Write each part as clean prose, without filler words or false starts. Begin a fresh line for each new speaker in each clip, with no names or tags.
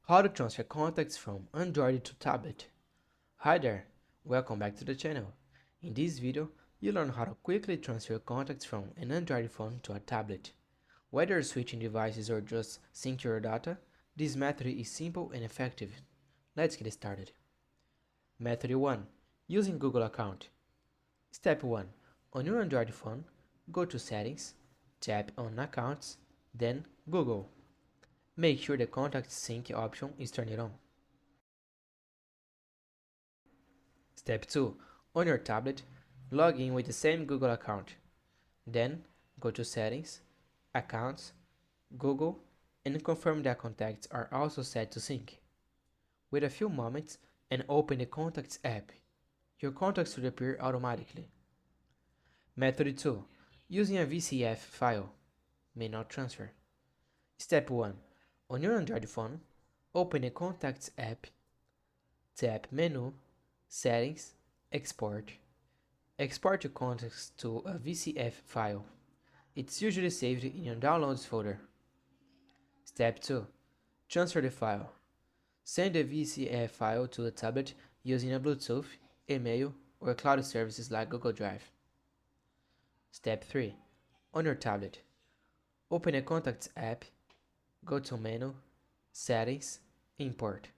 How to transfer contacts from Android to tablet. Hi there, welcome back to the channel. In this video, you'll learn how to quickly transfer contacts from an Android phone to a tablet. Whether you're switching devices or just sync your data, this method is simple and effective. Let's get started. Method 1. Using Google account. Step 1. On your Android phone, go to Settings, tap on Accounts, then Google. Make sure the Contact Sync option is turned on. Step 2. On your tablet, log in with the same Google account. Then, go to Settings, Accounts, Google, and confirm that contacts are also set to sync. Wait a few moments and open the Contacts app. Your contacts should appear automatically. Method 2. Using a VCF file. May not transfer. Step 1. On your Android phone, open the Contacts app, tap Menu, Settings, Export. Export your contacts to a VCF file. It's usually saved in your Downloads folder. Step 2. Transfer the file. Send the VCF file to the tablet using a Bluetooth, email, or cloud services like Google Drive. Step 3. On your tablet, open the Contacts app, go to Menu, Settings, Import,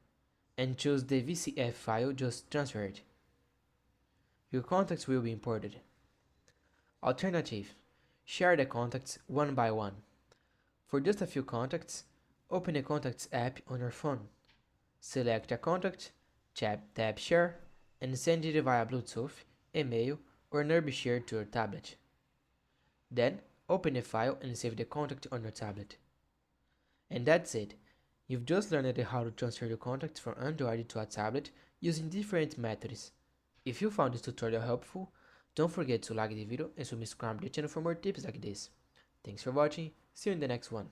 and choose the VCF file just transferred. Your contacts will be imported. Alternative: share the contacts one by one. For just a few contacts, open the Contacts app on your phone. Select a contact, tap Share, and send it via Bluetooth, email, or nearby share to your tablet. Then, open the file and save the contact on your tablet. And that's it. You've just learned how to transfer your contacts from Android to a tablet using different methods. If you found this tutorial helpful, don't forget to like the video and subscribe to the channel for more tips like this. Thanks for watching, see you in the next one.